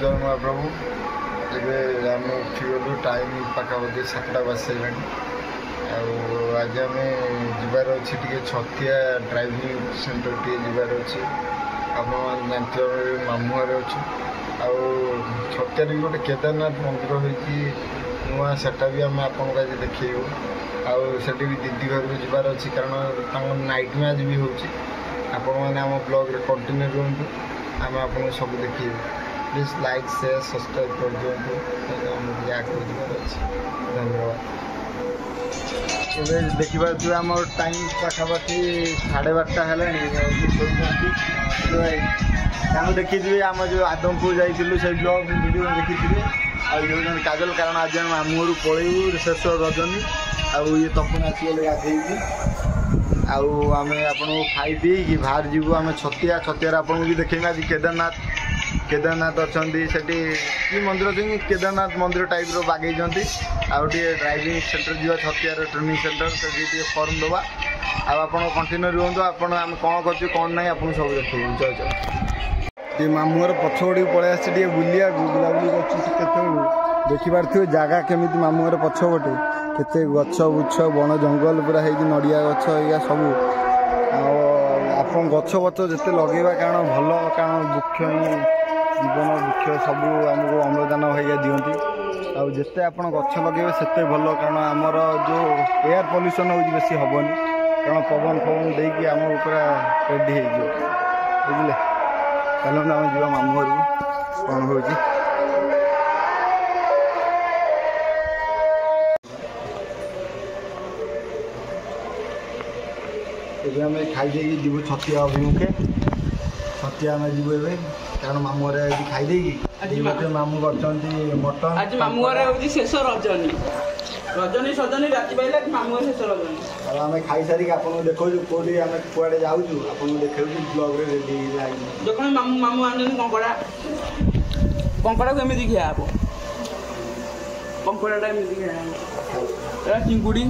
जय महाप्रभु। ଏବେ ଆମେ ଉଠିଗଲୁ ଟାଇମ୍ ପାଖାପାଖି 7ଟା ବାଜିସାରିଲାଣି। ଆଉ ଆଜି ଆମେ ଯିବାର ଅଛି ଟିକେ ଛତିଆ ଡ୍ରାଇଭିଂ ସେଣ୍ଟର ଟିକେ ଯିବାର ଅଛି। ଆପଣମାନେ ଜାଣିଥିବେ ମାମୁଁ ଘରେ ଅଛୁ। ଆଉ ଛତିଆରେ ବି ଗୋଟେ କେଦାରନାଥ ମନ୍ଦିର ହେଇଛି ନୂଆ, ସେଟା ବି ଆମେ ଆପଣଙ୍କୁ ଆଜି ଦେଖେଇବୁ। ଆଉ ସେଠି ବି ଦିଦି ଘରକୁ ଯିବାର ଅଛି, କାରଣ ତାଙ୍କ ନାଇଟ୍ ମ୍ୟାଚ୍ ବି ହେଉଛି। ଆପଣମାନେ ଆମ ବ୍ଲଗ୍ରେ କଣ୍ଟିନ୍ୟୁ ରୁହନ୍ତୁ, ଆମେ ଆପଣଙ୍କୁ ସବୁ ଦେଖେଇବୁ। प्लीज लाइक शेयर सब्सक्राइब कर दिखाते धन्यवाद। देखिए आम टाइम पाखापाखि 12:30 है। देखी आम जो आदमपुर जाइलु से ब्लॉग वीडियो देखी जो काजल, कारण आज आम मामू घर पलू शेष रजनी आउ ये तपन आसगले गाधे आम आपको खाई पी बाहर जीवु आम छतिया। छतिया आपको भी देखेंगे आज केदारनाथ अच्छा कि मंदिर अच्छे केदारनाथ मंदिर टाइप बागई आउे ड्राइविंग सेंटर जा छतियार ट्रेनिंग सेंटर से फर्म दवा आप कंटिन्यू रुहतु। आम कौन कर कौन ना आप सब देखो। जय जय। मामू घर पछपड़ी पलि आस बुलिया बुलाबुली कर देखिपे जगह केमी मामू घर पछपटे केते गछ बुछ बण जंगल पूरा है नड़िया गछ या सब आप गछ बच जिते लगेगा कारण भल, कारण वृक्ष ही जीवन, वृक्ष सब आमको अम्लजान भाइया दिखती आते आप गछ लगे से भल, कारण आमर जो एयर पल्यूशन हो बेसी हेनी, कारण पवन फवन देकी आम पूरा रेडी हो बुझे। चलो आम जा मामू घर कौन हो आम खाई जीव छतिया अभिमुखे। छतिया आम जीव ए कारण मामू घर खाई मामू कर मटन। आज मामू घर हूँ शेष रजनी रजनी सजनी राति पाइला मामू घर शेष रजनी। आम खाई सारी आपको देखो कौटी आम कुआड़े जाऊँ आपको देखा ब्लॉग रेडी जो मामू मामू आन कंकड़ा कंकड़ा को एमती खिया हे कंकड़ा एमती खिया चिंगुड़ी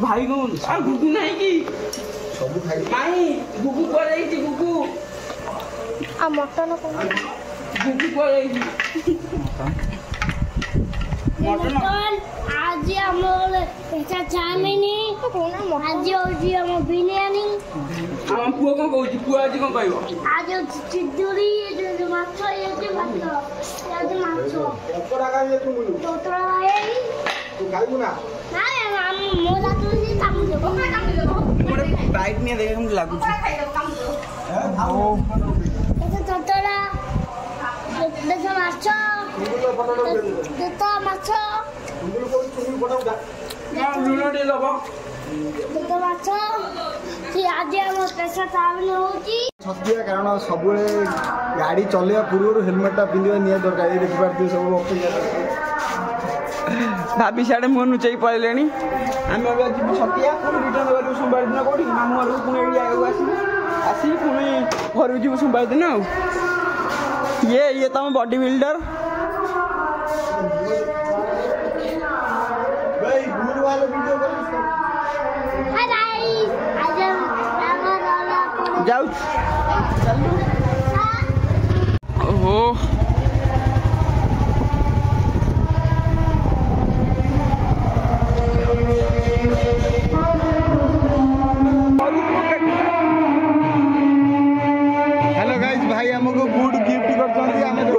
भाई कौन आ गुगु नहीं कि सब खाई नहीं गुगु को जाई गुगु आ मटन को गुगु को जाई मटन आज हमर एटा चामिनी आज होजी हम बिरयानी। हम पुओ को कहू पुओ आज कोन कहबो आज चिदुरी जे माछ ये जे भात आज माछ तोरा का ये तू बोलू तोरा ए तू खाइबू ना ना हम मोला तो जी काम देबो मोरे बाइट में देखे हम लागू छी ओ एटा तोरा देखो माछ देखो माछ लूनो दे लबो देखो माछ कि आज हम पैसा तावन होची छतिया, कारण सब गाड़ी चलवा पूर्व हेलमेटा पिंधा नि दरकार। देखिपे सब अपेक्षा भाभी साढ़े मुह नुचाई पड़े आम जी छतिया रिटर्न कर सोमवार दिन कौटी मामू घर पुणी आगे आसी पुणी घर जीव सोमवार दिन ये तुम बॉडी बिल्डर जाऊ ओहो हेलो गाइस, भाई हमको गुड गिफ्ट कर भाई हमको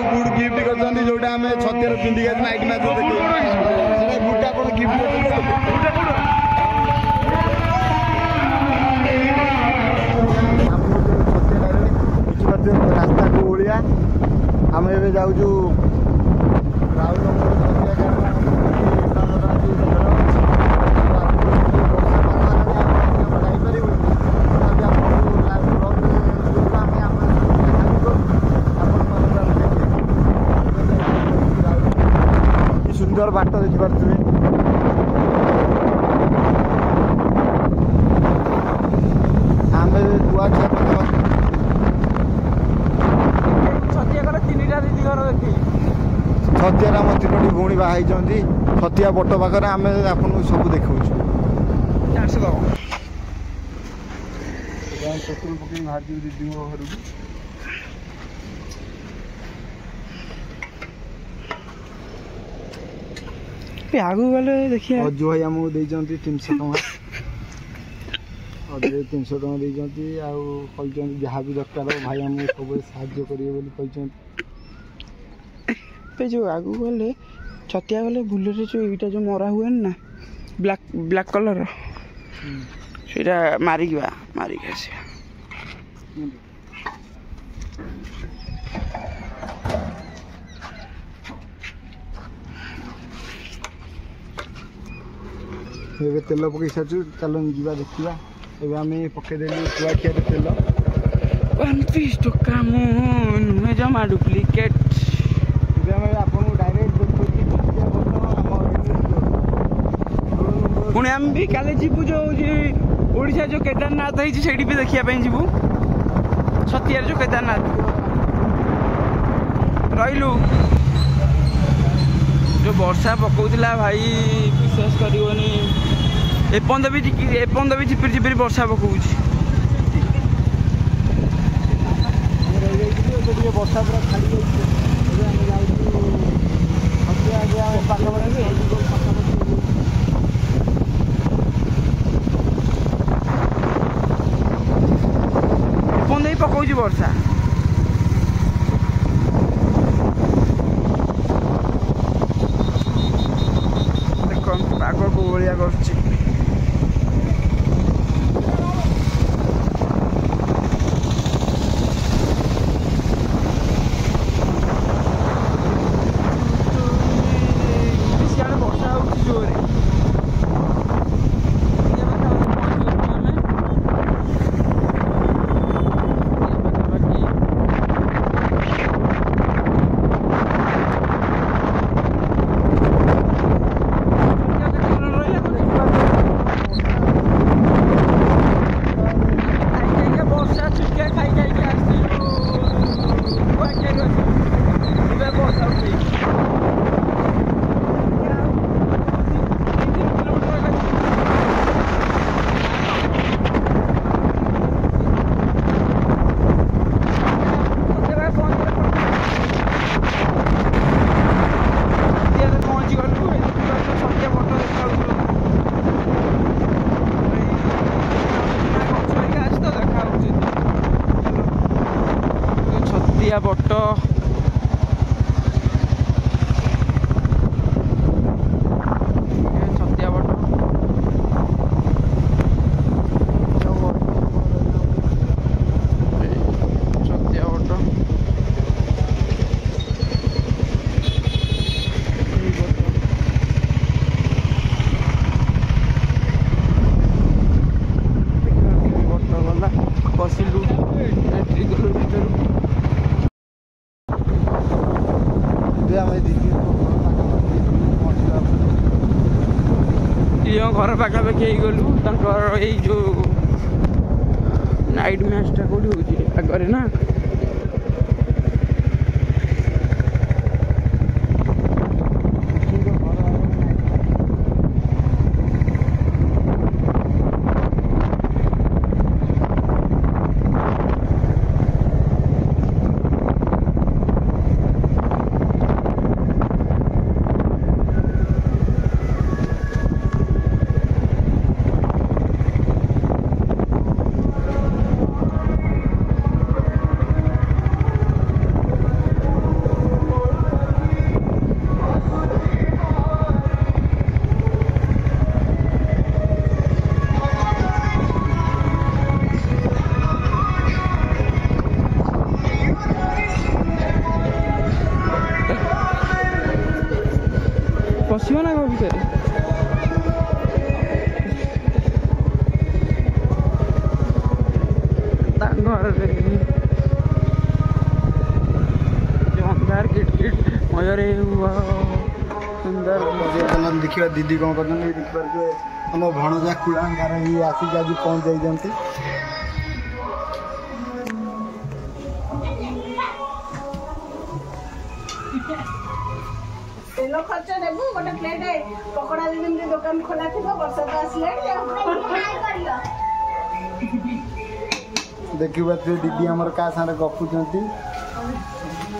गुड गिफ्ट कर जोटा आम छतिया पिंधिक नाइट मैच देखिए गुटा कौन गिफ्ट रास्ता को ओडिया आम ए जाऊँ सुंदर बाट देखिपे आम दुआ छतियार आम 3टी भौणी बाहर छतिया बट पाखे आम आपको सब देखा। पेट्रोल पकड़ बाहर दीदी घर को आगू गले देखिए अजु भाई आमको देते 300 टଙ୍କା अजु 300 टଙ୍କା देते जहाँ भी दरकार भाई आमको सब साहाଯ୍य करेंगे जो आगू गले छतिया गले बुलेट जो यहाँ जो मरा हुए ना ब्लैक कलर से मारिक आस ए तेल पकई सारी चल जा देखा एवं आम पकईदेलु कुआखिया तेल 1 piece टका नुहे जमा डुप्लिकेट आपको डायरेक्ट पुणे आम भी काले जीवु जो ओडिशा जो केदारनाथ है से भी देखा जीवु छतिया जो केदारनाथ रहीलु जो वर्षा पकाउला भाई विश्वास करनी एपर्त भी झिपिर झिपिर वर्षा पकाऊँ वर्षा पूरा छाड़ी एपर्त ही पकाऊँ वर्षा पाग को भाया कर बट छतिया बट छतिया बट गला बसिलु एंट्री कलु भीतर घर पाखापाखि गलु जो नाइट मैचटा कौटी हो आगे ना पशिव ना घर भर अंधार किटकिट मजा सुंदर देखा दीदी कौन कर देखिए आम भणजा कुलांगार ही आसिक आज पहुँच जाती तेल खर्च देबू गोटे प्लेट पकड़ा जमी दुकान खोला थी वर्षा तो आसला देखिए दीदी आमर क्या सारे गपुंट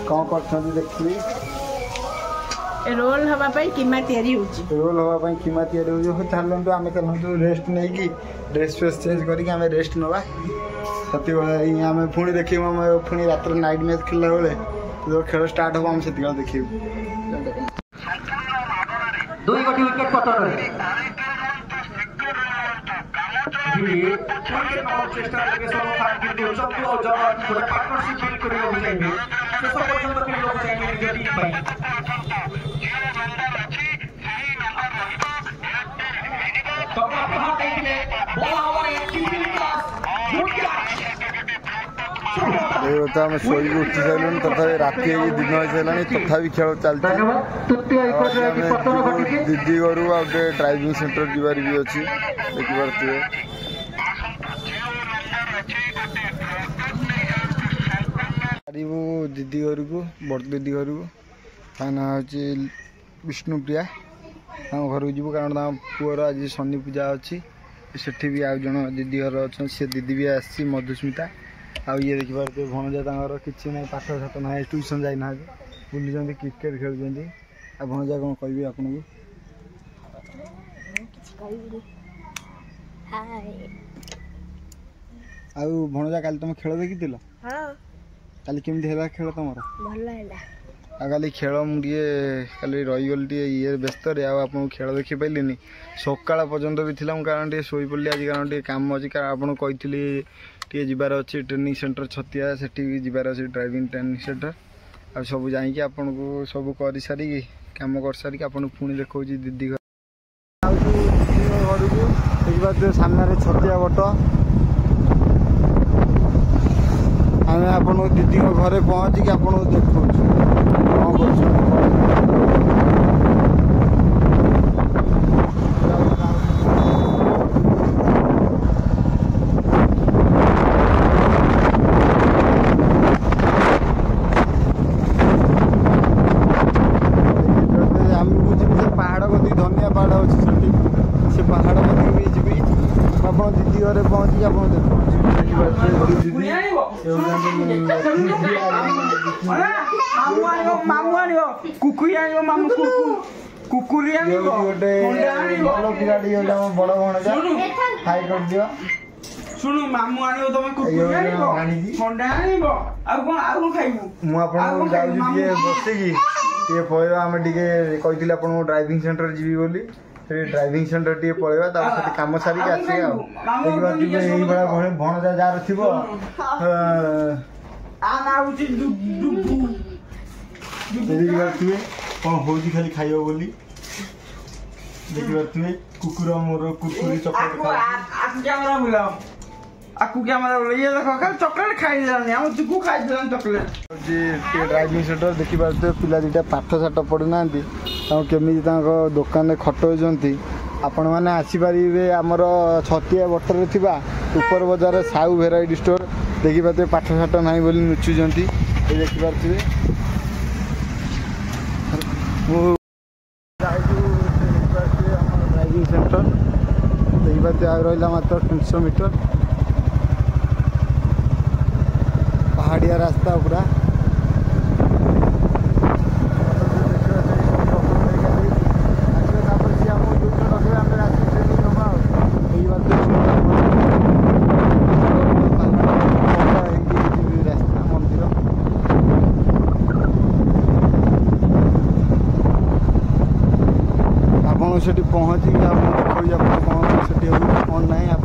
कौन कर देखिए रोल हवा पाई कीमा तैयारी होची रोल हवा कीमा तैयारी हो चलतु आम चलतु रेस्ट नहीं कि ड्रेस फ्रेस चेंज करके आम रेस्ट नवा से आम पुणी देख पुणी रात नाइट मैच खेलला बेले जो खेल स्टार्ट हम आम से देखिए दुई गोटी विकेट पतन चेष्टा पार्टनरशिप बिल्ड चाहिए शेष पर्यटन खेल चाहिए आम शोक उठी सारे तथा राति दिन हो सारा तथा खेल चलती दीदी घर गोटे ड्राइविंग सेंटर जीवार भी अच्छी देखिपे दीदी घर को बड़ दीदी घर को ता ना हूँ विष्णुप्रिया घर को जीव कारण पुअर आज शनि पूजा अच्छी सेठी भी आउ जन दीदी घर अच्छा सी दीदी भी आसी मधुस्मिता आउ ये देखिए भणजा तर कि ना पाठ साठ ना ट्यूशन जाना बुलूँ क्रिकेट खेलुँच आ भणजा कौन कह आपन आउ भणजा काली तुम खेल देखी काली केमती है खेल तुम काली खेल मुझे काली रहीगली टे ये व्यस्त आपको खेल देखी पारे सकाल पर्यंत भी थी कारण टे शोई पड़ी आज कारण टे कम अच्छी कारण आपको कही टे जबार अच्छे ट्रेनिंग सेंटर छतिया से जबार अच्छे ड्राइविंग ट्रेनिंग सेंटर आ सब जाकि आपन को सब कर सारी कम कर सारी आपन पुणी देखा दीदी घर घर को सामने छतिया बट आम आप दीदी घरे पहुँचिक आपको देखा कौन पहाड़ कदी धनिया पहाड़ अच्छे से पहाड़ कदी भी जी आप दीदी घरे पहुँचिक आप बड़ भणजा खाई कर दियो शुणु मामू आनियो तमे कुकुर आनिबो ठंडा आनिबो आ कोन खाइबो मु आपन जाउजी बसिकी पळेबा हम टिके कहिथिले आपन ड्राइविंग सेंटर जीवी बोली ड्राइविंग सेंटर टे पळेबा ता काम सारी आसी आ भणजा जार थिबो आ ना उची देखिए कौन हो खाली खाइब बोली देखिए कुकुर मोर कुरकुरी चॉकलेट कैमरा बुलाओ आकु कैमरा बोले ये देखो खाली चॉकलेट खाई देलानी हम चुकु खाई देलानी चॉकलेट जी ड्राइविंग सेंटर देखि पारते पिला दिटा पाठ साठ पढु नांती केमी दुकान में खटोचंती आपण मैंने आसीपारे आमर छतिया बटर थिबा ऊपर बजार साउ भेराइटी स्टोर देखि पारते पाठ साठ ना बोली नुचुचंती ये देखि पारते ड्राइविंग सेंटर देखि पारते आ रहा मात्र 300 मीटर पहाड़िया रास्ता पूरा सेठी पहुँची देखिए कौन से कौन ना आप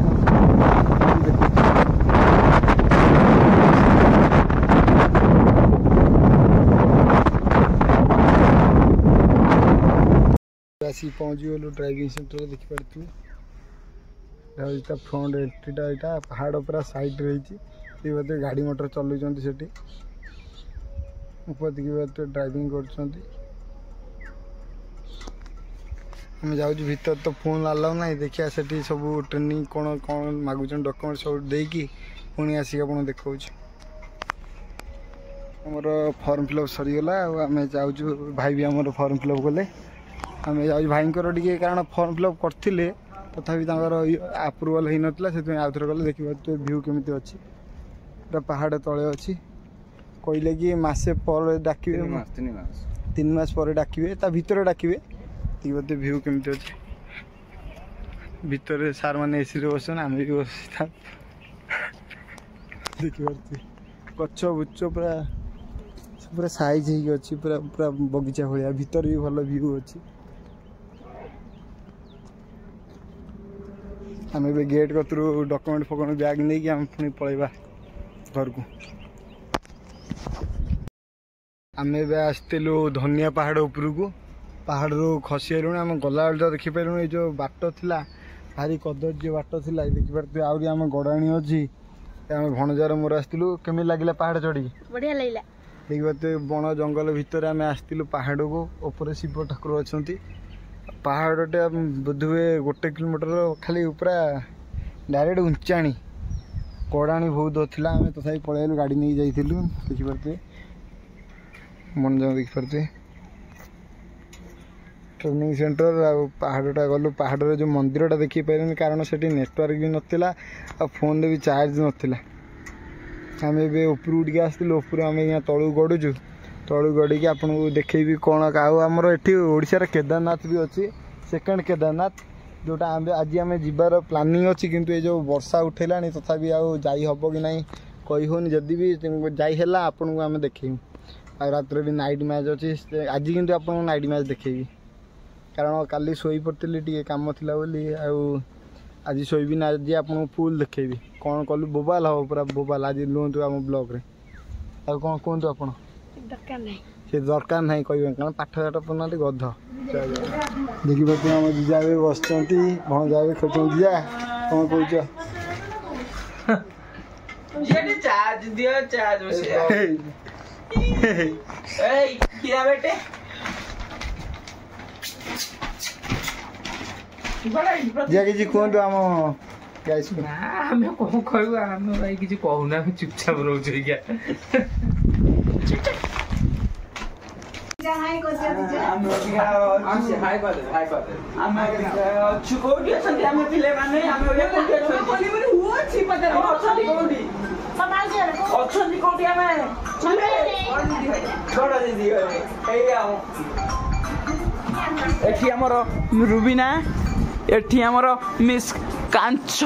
आसी पहुँची गलु ड्राइविंग सेंटर देखिपे फ्रंट एंट्रीटा यहाँ पहाड़ पूरा साइड रही बोधे गाड़ी मोटर चलाउं से ऊपर देखिए ड्राइविंग कर आम जाऊँ भीतर तो फोन अलाउ ना देखिए से सब ट्रेनिंग कौन कौन मागुन डॉक्यूमेंट सब देकी पुणी आसिक आप देखा आमर फॉर्म फिलअप सरीगला आम जाऊँ भाई भी आम फॉर्म फिलअप कले आम जाऊँ भाई टे कारण फॉर्म फिलअप करते तथापि अप्रुवाल हो नाला से आउ थे गले देखिए व्यू केमी अच्छी पूरा पहाड़ तले अच्छी कहले कि मसे पर डाक 3 मास पर डाकिए ता भितर डाकिए बोलते भ्यू केमती अच्छे भितर सार मैंने एसी बसन आम भी बस देखिए गच बुच पूरा पूरा साइज हो अच्छी पूरा पूरा बगीचा भाया भितर भी भल व्यू अच्छी आम ए गेट कतरू डॉक्यूमेंट फकुमेंट बैग नहीं कि आम पुणी पलैबा घर को आम आसलु धनिया पहाड़ उपरकू पहाड़ रू खसी आलु आम गला तो देखिपारू ये जो बाट था भारी कदर्य बाट था देखिपारे आहरी आम गड़ाणी अच्छी आम भणजार मोर आसलु केमी लगे पहाड़ चढ़ी बढ़िया लगला देखिए बण जंगल भितर आम आसलु पहाड़ को ऊपर शिव ठाकुर अच्छा पहाड़टे बोधुए 1 किलोमीटर खाली पूरा डायरेक्ट उंचाणी कड़ाणी बहुत था आम तथा पलैलु गाड़ी नहीं जाइलु देखिपारे मन जंग देखिपारे ट्रेनिंग सेंटर आ पहाड़टा गलु पहाड़ जो मंदिरटा देखी पारे कारण से नेटवर्क भी नाला आ फोन भी चार्ज नाला आम ए उपरू उठ आसलु उपर आम यहाँ तलू गड़ुचु तलू गड़ी आपन को देखेबी कौन आमर ये ओडिशार केदारनाथ भी अच्छी सेकेंड केदारनाथ जोटा आज आम जीवार प्लानिंग अच्छी किंतु ये जो वर्षा उठेला तथापि आई हम कि ना कही होनी जदि भी जाइला आपन को आम देखेबू आ रात भी नाइट मैच अच्छी आज किंतु आपन नाइट मैच देखेबी कारण काली शोई पड़ती टे कम थी आज शोबी ना आज आपको फुल देखेबी कौन कलु बोबाल हम पूरा बोबाल आज लुहतु आम ब्लॉग रे आ कौन कहतु आप से दरकार ना कह कारण पाठशाठ पढ़ना गध देखिए आम जीजा भी बस भणजा भी खोज जीजा कौन कह जी कहतु आम आम कौन कहू आम भाई किसी कहूना चुपचाप रोच एठी हमर रुबीना एठी हमर मिस कांच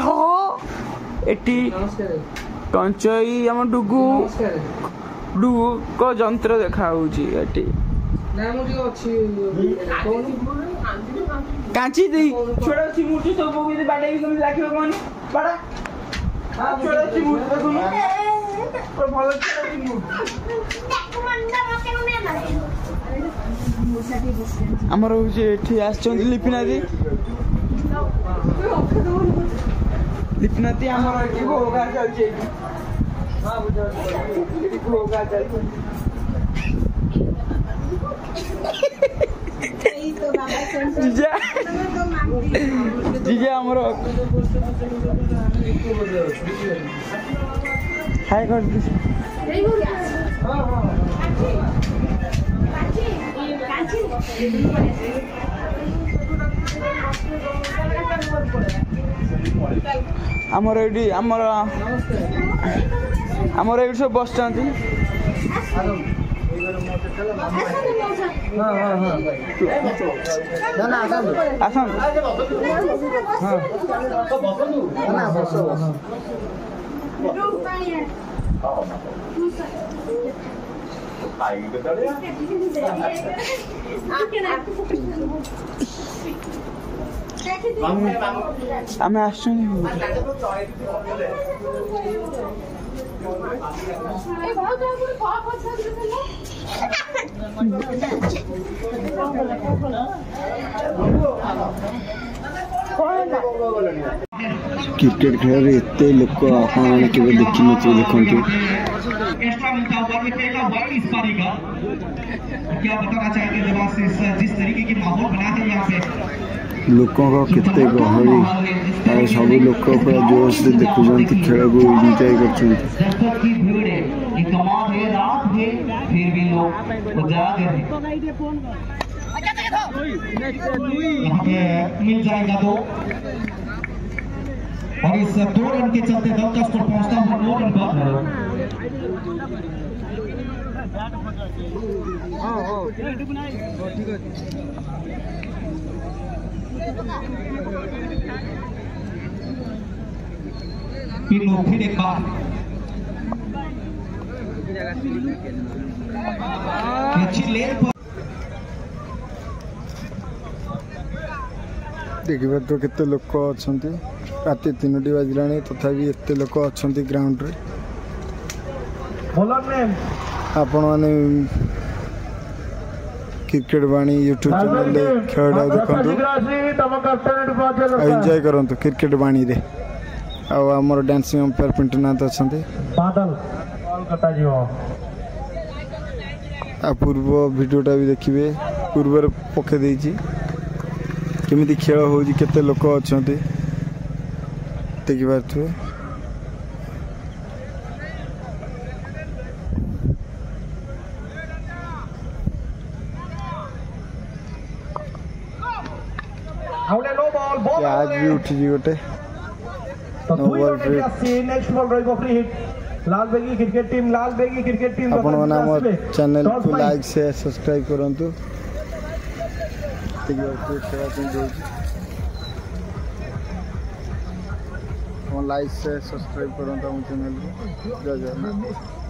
एठी कंचई हम डुगु डुगु को जंत्र देखा होची एठी ना मुझे अच्छी कांची दी छोड़ा सी मूर्ति सब बोगी बाडे भी कम लाखियो कोन बाडा हां छोड़ा सी मूर्ति देखुन और भलो छोड़ा सी मूर्ति हमर होची एठी आछन लिपिना दी लिपिना दी हमर एठी होगा चल छै हां बुझा एठी होगा चल जीजा जीजा हमर हाय कर दिस हमर एडी हमर एडी सब बस चांती आसान आम आस क्रिकेट खेल एत लोक आप देखी नथिबे देखंतु क्या बताना चाहेंगे देवाशीष जिस तरीके की माहौल बना है यहाँ पे लोकों केते गहली और सब लोक पूरा जोश से देखुं खेल को एंजॉय कर मिल जाएगा तो और इस 2 रन के चलते दल का स्कोर पहुंचता है 9 रन पर। पिनो फिर एक बार देखिए तो केते लोक अच्छा रात 3टी बाजिला तथापि एत लोक अच्छा ग्राउंड रे आपण मैंने क्रिकेट बाणी यूट्यूब चैनल खेल देखो एंजॉय करूँ क्रिकेट बाणी रे आमर डांसिंग अंपायर पिंटुनाथ अच्छा पूर्व भिडियोटा भी देखिए पूर्व पके केमी खेल हो केते लोक अच्छा देखि पारे आज भी उठी गोटे आपण मैंने आम चैनल को लाइक शेयर सब्सक्राइब करूँ लाइक शेयर सब्सक्राइब करूँ चैनल को। जय जगन्नाथ।